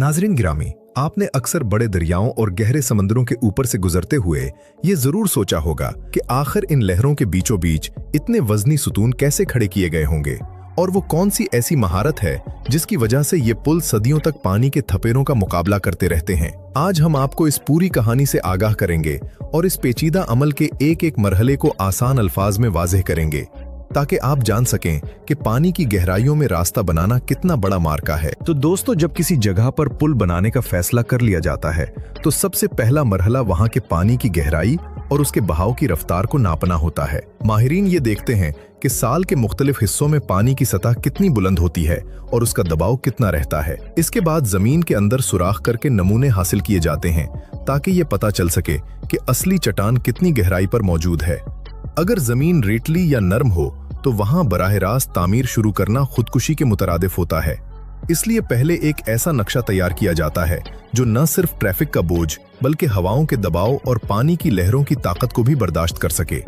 नाजरीन गिरामी, आपने अक्सर बड़े दरियाओं और गहरे समंदरों के ऊपर से गुजरते हुए ये जरूर सोचा होगा कि आखिर इन लहरों के बीचों बीच इतने वजनी सुतून कैसे खड़े किए गए होंगे और वो कौन सी ऐसी महारत है जिसकी वजह से ये पुल सदियों तक पानी के थपेरों का मुकाबला करते रहते हैं। आज हम आपको इस पूरी कहानी से आगाह करेंगे और इस पेचीदा अमल के एक एक मरहले को आसान अल्फाज में वाज़ेह करेंगे ताकि आप जान सकें कि पानी की गहराइयों में रास्ता बनाना कितना बड़ा मार्का है। तो दोस्तों, जब किसी जगह पर पुल बनाने का फैसला कर लिया जाता है तो सबसे पहला मरहला वहां के पानी की गहराई और उसके बहाव की रफ्तार को नापना होता है। माहिरीन ये देखते हैं कि साल के मुख्तलिफ हिस्सों में पानी की सतह कितनी बुलंद होती है और उसका दबाव कितना रहता है। इसके बाद जमीन के अंदर सुराख करके नमूने हासिल किए जाते हैं ताकि ये पता चल सके कि असली चट्टान कितनी गहराई पर मौजूद है। अगर जमीन रेतली या नरम हो तो वहां बराह रास्त तामीर शुरू करना खुदकुशी के मुतरादिफ होता है। इसलिए पहले एक ऐसा नक्शा तैयार किया जाता है जो न सिर्फ ट्रैफिक का बोझ बल्कि हवाओं के दबाव और पानी की लहरों की ताकत को भी बर्दाश्त कर सके।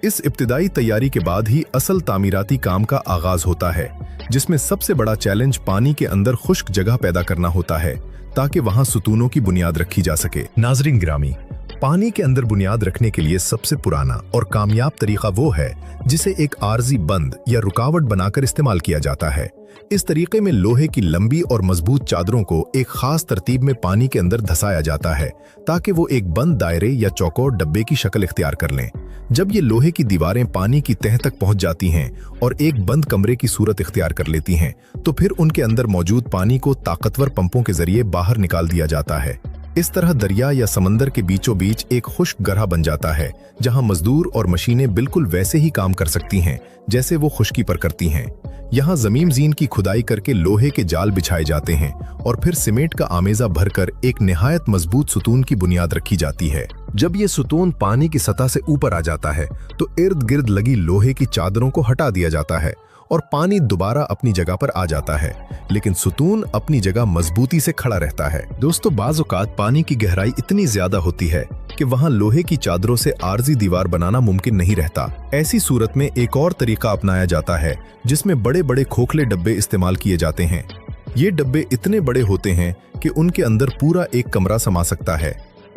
इस इब्तिदाई तैयारी के बाद ही असल तामीराती काम का आगाज होता है, जिसमें सबसे बड़ा चैलेंज पानी के अंदर खुश्क जगह पैदा करना होता है ताकि वहां सुतूनों की बुनियाद रखी जा सके। नाजरीन गिरामी, पानी के अंदर बुनियाद रखने के लिए सबसे पुराना और कामयाब तरीका वो है जिसे एक आर्जी बंद या रुकावट बनाकर इस्तेमाल किया जाता है। इस तरीके में लोहे की लंबी और मजबूत चादरों को एक खास तरतीब में पानी के अंदर धंसाया जाता है ताकि वो एक बंद दायरे या चौकोर डब्बे की शक्ल इख्तियार कर लें। जब ये लोहे की दीवारें पानी की तह तक पहुंच जाती हैं और एक बंद कमरे की सूरत इख्तियार कर लेती हैं, तो फिर उनके अंदर मौजूद पानी को ताकतवर पंपों के जरिए बाहर निकाल दिया जाता है। इस तरह दरिया या समंदर के बीचों बीच एक खुश्क गरहा बन जाता है जहां मजदूर और मशीनें बिल्कुल वैसे ही काम कर सकती हैं जैसे वो खुश्की पर करती हैं। यहाँ जमीन जीन की खुदाई करके लोहे के जाल बिछाए जाते हैं और फिर सीमेंट का आमेजा भरकर एक निहायत मजबूत सुतून की बुनियाद रखी जाती है। जब ये सुतून पानी की सतह से ऊपर आ जाता है तो इर्द गिर्द लगी लोहे की चादरों को हटा दिया जाता है और पानी दोबारा अपनी जगह पर आ जाता है, लेकिन सुतून अपनी जगह मजबूती से खड़ा रहता है। दोस्तों, बाज़ औक़ात पानी की गहराई इतनी ज्यादा होती है कि वहां लोहे की चादरों से आर्जी दीवार बनाना मुमकिन नहीं रहता। ऐसी सूरत में एक और तरीका अपनाया जाता है जिसमें बड़े बड़े खोखले डब्बे इस्तेमाल किए जाते हैं। ये डब्बे इतने बड़े होते हैं कि उनके अंदर पूरा एक कमरा समा सकता है।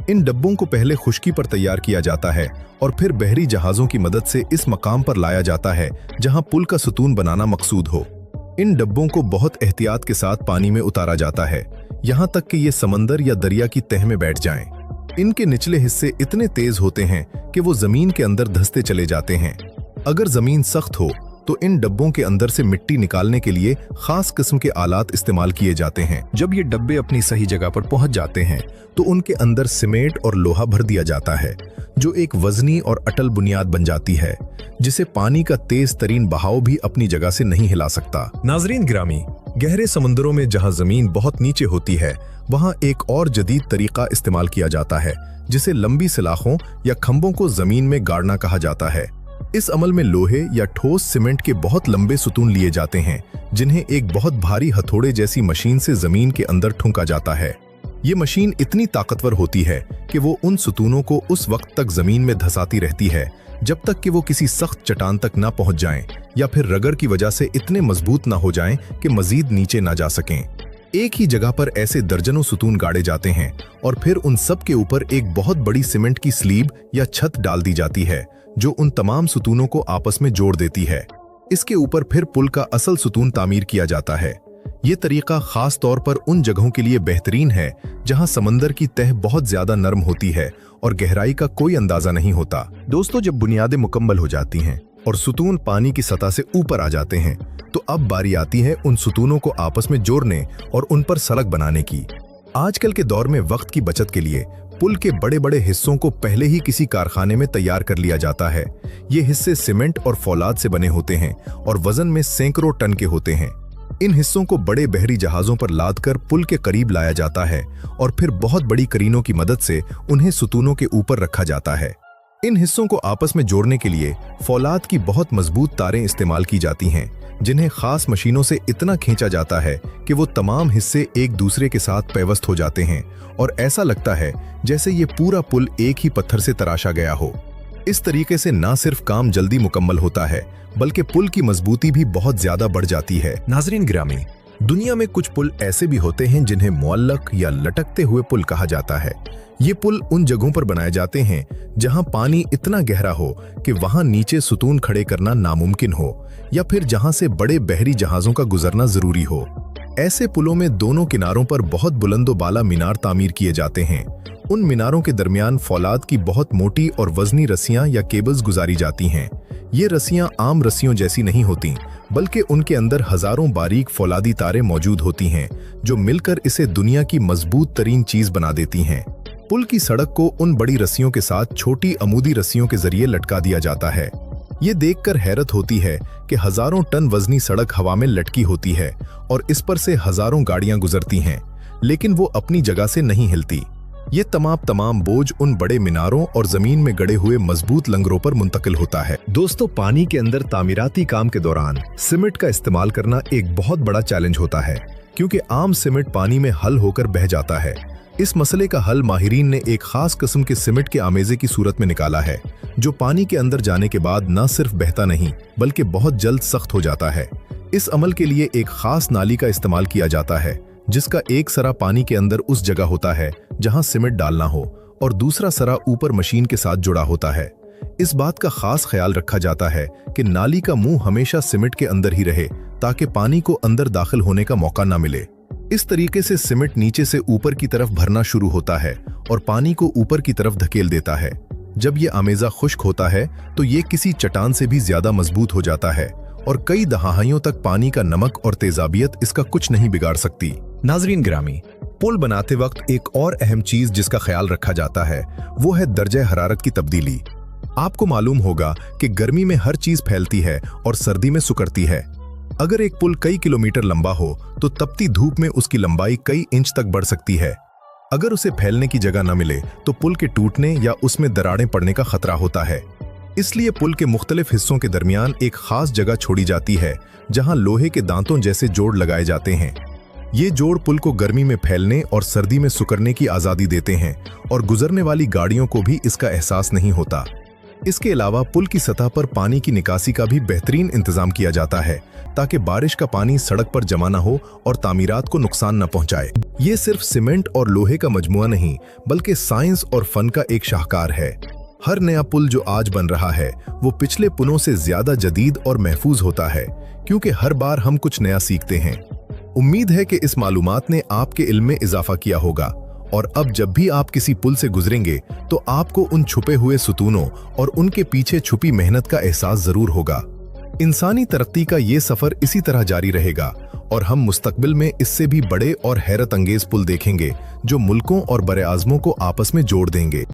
इन डब्बों को पहले खुश्की पर तैयार किया जाता है और फिर बहरी जहाजों की मदद से इस मकाम पर लाया जाता है जहां पुल का सुतून बनाना मकसूद हो। इन डब्बों को बहुत एहतियात के साथ पानी में उतारा जाता है, यहां तक कि ये समंदर या दरिया की तह में बैठ जाएं। इनके निचले हिस्से इतने तेज होते हैं कि वो जमीन के अंदर धंसते चले जाते हैं। अगर जमीन सख्त हो तो इन डब्बों के अंदर से मिट्टी निकालने के लिए खास किस्म के आलात इस्तेमाल किए जाते हैं। जब ये डब्बे अपनी सही जगह पर पहुंच जाते हैं तो उनके अंदर सीमेंट और लोहा भर दिया जाता है जो एक वजनी और अटल बुनियाद बन जाती है जिसे पानी का तेज तरीन बहाव भी अपनी जगह से नहीं हिला सकता। नाजरीन गिरामी, गहरे समुद्रों में जहां जमीन बहुत नीचे होती है वहां एक और जदीद तरीका इस्तेमाल किया जाता है जिसे लंबी सलाखों या खंभों को जमीन में गाड़ना कहा जाता है। इस अमल में लोहे या ठोस सीमेंट के बहुत लंबे सुतून लिए जाते हैं जिन्हें एक बहुत भारी हथौड़े जैसी मशीन से जमीन के अंदर ठुंका जाता है। ये मशीन इतनी ताकतवर होती है कि वो उन सुतूनों को उस वक्त तक जमीन में धंसाती रहती है जब तक कि वो किसी सख्त चट्टान तक ना पहुंच जाएं या फिर रगड़ की वजह से इतने मजबूत ना हो जाएं कि मजीद नीचे ना जा सकें। एक ही जगह पर ऐसे दर्जनों सुतून गाड़े जाते हैं और फिर उन सब के ऊपर एक बहुत बड़ी सीमेंट की स्लीब या छत डाल दी जाती है जो उन तमाम सुतूनों को आपस में जोड़ देती है। इसके ऊपर फिर पुल का असल सुतून तामीर किया जाता है। ये तरीका खास तौर पर उन जगहों के लिए बेहतरीन है जहां समंदर की तह बहुत ज्यादा नरम होती है और गहराई का कोई अंदाजा नहीं होता। दोस्तों, जब बुनियादें मुकम्मल हो जाती हैं और सुतून पानी की सतह से ऊपर आ जाते हैं तो अब बारी आती है उन सुतूनों को आपस में जोड़ने और उन पर सड़क बनाने की। आजकल के दौर में वक्त की बचत के लिए पुल के बड़े बड़े हिस्सों को पहले ही किसी कारखाने में तैयार कर लिया जाता है। ये हिस्से सीमेंट और फौलाद से बने होते हैं और वजन में सैकड़ों टन के होते हैं। इन हिस्सों को बड़े बहरी जहाजों पर लादकर पुल के करीब लाया जाता है और फिर बहुत बड़ी करीनों की मदद से उन्हें सुतूनों के ऊपर रखा जाता है। इन हिस्सों को आपस में जोड़ने के लिए फौलाद की बहुत मजबूत तारें इस्तेमाल की जाती हैं जिन्हें खास मशीनों से इतना खींचा जाता है कि वो तमाम हिस्से एक दूसरे के साथ पैवस्त हो जाते हैं और ऐसा लगता है जैसे ये पूरा पुल एक ही पत्थर से तराशा गया हो। इस तरीके से ना सिर्फ काम जल्दी मुकम्मल होता है बल्कि पुल की मजबूती भी बहुत ज्यादा बढ़ जाती है। नाजरीन गिरामी, दुनिया में कुछ पुल ऐसे भी होते हैं जिन्हें मुअल्लक या लटकते हुए पुल कहा जाता है। ये पुल उन जगहों पर बनाए जाते हैं जहां पानी इतना गहरा हो कि वहां नीचे सुतून खड़े करना नामुमकिन हो, या फिर जहां से बड़े बहरी जहाजों का गुजरना जरूरी हो। ऐसे पुलों में दोनों किनारों पर बहुत बुलंदो बाला मीनार तामीर किए जाते हैं। उन मीनारों के दरमियान फौलाद की बहुत मोटी और वजनी रस्सियां या केबल्स गुजारी जाती हैं। ये रस्सियां आम रस्सियों जैसी नहीं होती, बल्कि उनके अंदर हजारों बारीक फौलादी तारें मौजूद होती हैं जो मिलकर इसे दुनिया की मजबूत तरीन चीज बना देती हैं। पुल की सड़क को उन बड़ी रस्सियों के साथ छोटी अमूदी रस्सियों के जरिए लटका दिया जाता है। ये देखकर हैरत होती है कि हजारों टन वजनी सड़क हवा में लटकी होती है और इस पर से हजारों गाड़ियां गुजरती हैं, लेकिन वो अपनी जगह से नहीं हिलती। ये तमाम बोझ उन बड़े मीनारों और जमीन में गड़े हुए मजबूत लंगरों पर मुंतकिल होता है। दोस्तों, पानी के अंदर तामीराती काम के दौरान सीमेंट का इस्तेमाल करना एक बहुत बड़ा चैलेंज होता है, क्योंकि आम सीमेंट पानी में हल होकर बह जाता है। इस मसले का हल माहिरीन ने एक खास किस्म के सीमेंट के आमेजे की सूरत में निकाला है, जो पानी के अंदर जाने के बाद न सिर्फ बहता नहीं बल्कि बहुत जल्द सख्त हो जाता है। इस अमल के लिए एक खास नाली का इस्तेमाल किया जाता है, जिसका एक सरा पानी के अंदर उस जगह होता है जहां सीमेंट डालना हो और दूसरा सरा ऊपर मशीन के साथ जुड़ा होता है। इस बात का खास ख्याल रखा जाता है कि नाली का मुंह हमेशा सीमेंट के अंदर ही रहे, ताकि पानी को अंदर दाखिल होने का मौका न मिले। इस तरीके से सीमेंट नीचे से ऊपर की तरफ भरना शुरू होता है और पानी को ऊपर की तरफ धकेल देता है। जब ये आमेजा खुश्क होता है तो ये किसी चट्टान से भी ज्यादा मजबूत हो जाता है और कई दहाइयों तक पानी का नमक और तेजाबियत इसका कुछ नहीं बिगाड़ सकती। नाजरीन गिरामी, पुल बनाते वक्त एक और अहम चीज जिसका ख्याल रखा जाता है वो है दर्जे हरारत की तब्दीली। आपको मालूम होगा कि गर्मी में हर चीज फैलती है और सर्दी में सुकड़ती है। अगर एक पुल कई किलोमीटर लंबा हो तो तपती धूप में उसकी लंबाई कई इंच तक बढ़ सकती है। अगर उसे फैलने की जगह न मिले तो पुल के टूटने या उसमें दरारें पड़ने का खतरा होता है। इसलिए पुल के मुख्तलिफ हिस्सों के दरमियान एक खास जगह छोड़ी जाती है जहां लोहे के दांतों जैसे जोड़ लगाए जाते हैं। ये जोड़ पुल को गर्मी में फैलने और सर्दी में सुकड़ने की आज़ादी देते हैं और गुजरने वाली गाड़ियों को भी इसका एहसास नहीं होता। इसके अलावा पुल की सतह पर पानी की निकासी का भी बेहतरीन इंतजाम किया जाता है, ताकि बारिश का पानी सड़क पर जमा न हो और तामीरात को नुकसान न पहुंचाए। ये सिर्फ सीमेंट और लोहे का मजमुआ नहीं, बल्कि साइंस और फन का एक शाहकार है। हर नया पुल जो आज बन रहा है वो पिछले पुलों से ज्यादा जदीद और महफूज होता है, क्योंकि हर बार हम कुछ नया सीखते हैं। उम्मीद है कि इस मालूमात ने आपके इल्म में इजाफा किया होगा, और अब जब भी आप किसी पुल से गुजरेंगे तो आपको उन छुपे हुए सुतूनों और उनके पीछे छुपी मेहनत का एहसास जरूर होगा। इंसानी तरक्की का ये सफर इसी तरह जारी रहेगा और हम मुस्तकबिल में इससे भी बड़े और हैरत अंगेज पुल देखेंगे जो मुल्कों और बरे आज़मों को आपस में जोड़ देंगे।